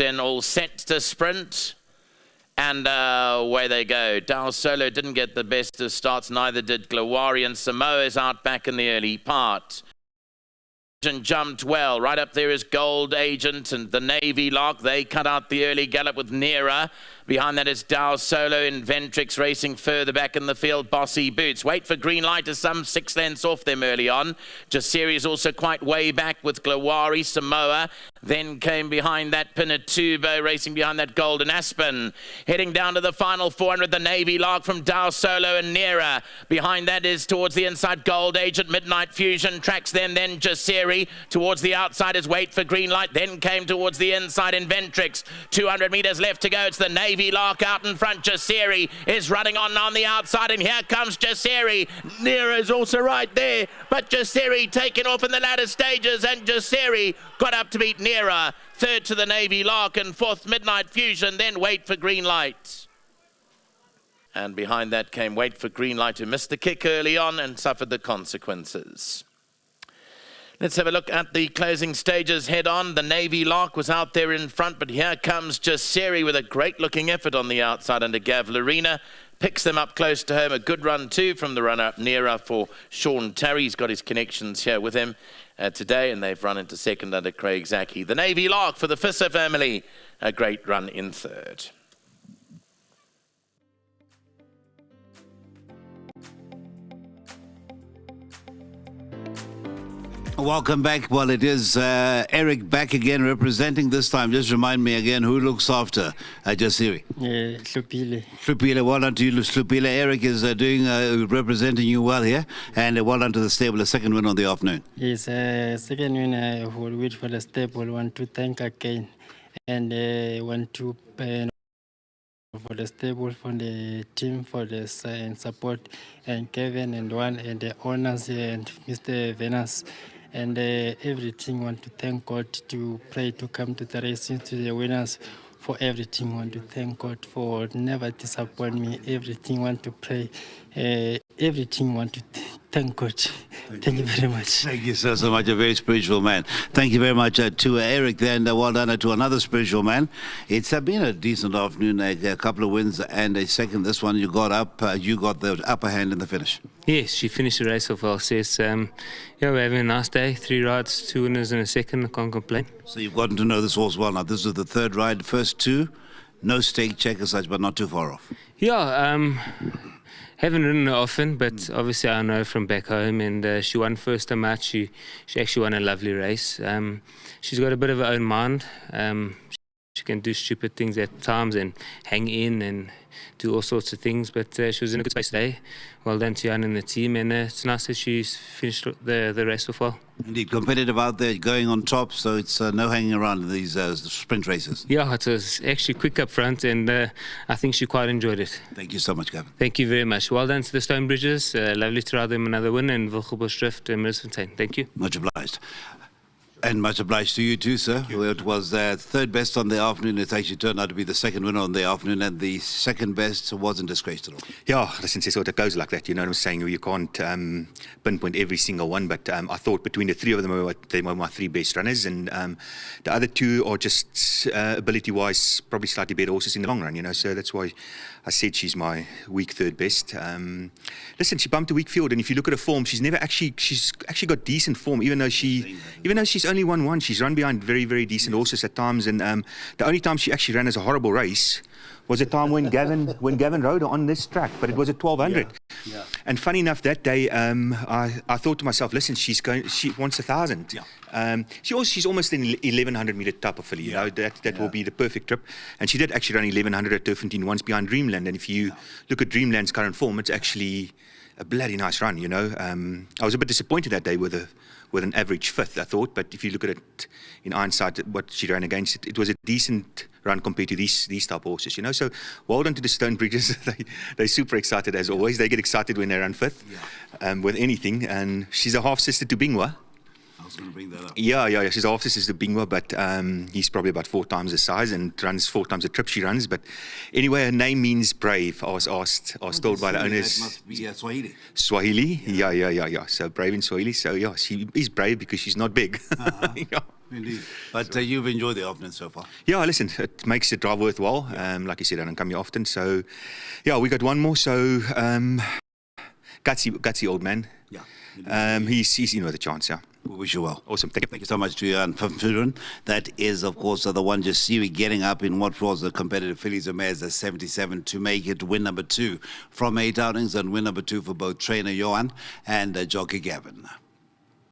in all set to sprint. And away they go. Dal Solo didn't get the best of starts, neither did Glowari, and Samoa is out back in the early part. Jumped well. Right up there is Gold Agent and the Navy Lark. They cut out the early gallop with Nera. Behind that is Dal Solo in Ventrix racing further back in the field. Bossy Boots. Wait for Green Light is some 6 lengths off them early on. Jasiri is also quite way back with Glowari. Samoa then came behind that Pinatubo racing behind that Golden Aspen. Heading down to the final 400, the Navy Lark from Dal Solo and Nera. Behind that is towards the inside Gold Agent. Midnight Fusion tracks them. Then Jasiri towards the outside is Wait for Green Light. Then came towards the inside in Ventrix. 200 meters left to go. It's the Navy Lark out in front. Jasiri is running on the outside, and here comes Jasiri. Nera is also right there, but Jasiri taken off in the latter stages, and Jasiri got up to beat Nera. Third to the Navy Lark, and fourth Midnight Fusion, then Wait for Green Light. And behind that came Wait for Green Light, who missed the kick early on and suffered the consequences. Let's have a look at the closing stages head on. The Navy Lark was out there in front, but here comes Jasiri with a great looking effort on the outside under Gav Larina. Picks them up close to home. A good run too from the runner-up Nera for Sean Terry. He's got his connections here with him today, and they've run into second under Craig Zaki. The Navy Lark for the Fisser family, a great run in third. Welcome back. Well, it is Eric back again representing this time. Just remind me again, who looks after Jasiri? Slupile. Slupile, well done to you, Slupile. Eric is representing you well here, and well done to the stable, a second win on the afternoon. Yes, second win for which for the stable. Want to thank again, and want to for the stable, for the team, for the support, and Kevin and Juan and the owners and Mr. Venus. And everything, want to thank God, to pray, to come to the racing, to the winners, for everything. Want to thank God for never disappoint me. Everything, want to pray. Everything, want to thank God. Thank you very much. Thank you so much. A very spiritual man. Thank you very much to Eric there, and well done to another spiritual man. It's been a decent afternoon, a couple of wins and a second. This one you got up, you got the upper hand in the finish. Yes, she finished the race off well. Says, yeah, we're having a nice day. 3 rides, 2 winners and a second. I can't complain. So you've gotten to know this horse well now. This is the third ride, first 2, no stake check as such, but not too far off. Yeah, haven't ridden her often, but obviously I know from back home, and she won first time out. She actually won a lovely race. She's got a bit of her own mind. She can do stupid things at times and hang in and do all sorts of things, but she was in a good space today. Well done to Jan and the team, and it's nice that she's finished the race off well. Indeed, competitive out there, going on top, so it's no hanging around in these sprint races. Yeah, it was actually quick up front, and I think she quite enjoyed it. Thank you so much, Gavin. Thank you very much. Well done to the Stonebridges. Lovely to ride them another win, and Wilgerbosdrift and Middelfontein. Thank you. Much obliged. And much obliged to you too, sir. It was third best on the afternoon. It actually turned out to be the second winner on the afternoon, and the second best wasn't disgraced at all. Yeah, listen, so it goes like that. You know what I'm saying? You can't pinpoint every single one, but I thought between the 3 of them, they were my 3 best runners, and the other 2 are just ability-wise probably slightly better horses in the long run. You know, so that's why I said she's my week 3rd best. Listen, she bumped a weak field, and if you look at her form, she's actually got decent form, even though she's only won 1. She's run behind very, very decent horses at times, and the only time she actually ran as a horrible race was a time when Gavin rode her on this track, but it was at 1200. Yeah. And funny enough, that day I thought to myself, listen, she wants 1,000. Yeah. She's almost an 1100 meter top of filly. You know, that will be the perfect trip. And she did actually run 1100 at Turfentine once behind Dreamland. And if you look at Dreamland's current form, it's actually a bloody nice run. You know, I was a bit disappointed that day with an average 5th, I thought. But if you look at it in hindsight, what she ran against, it was a decent run compared to these type of horses, you know. So well done to the Stonebridges. They're super excited as always. They get excited when they run 5th with anything. And she's a half sister to Bingwa. I was going to bring that up. Yeah. She's a half sister to Bingwa, but he's probably about 4 times the size and runs 4 times the trip she runs. But anyway, her name means brave. I was told by the owners. That must be Swahili. Swahili? Yeah. So brave in Swahili. So yeah, she is brave because she's not big. Uh-huh. Indeed. But you've enjoyed the afternoon so far. Yeah, listen, it makes the drive worthwhile. Like you said, I don't come here often. So, yeah, we got one more. So, gutsy old man. Yeah. He's in with a chance, yeah. We wish you well. Awesome. Thank you. Thank you so much to you, and Fafirun. That is, of course, the one Jasiri getting up in what was the competitive fillies and mares at 77 to make it win number 2 from 8 outings, and win number 2 for both trainer Johan and jockey Gavin.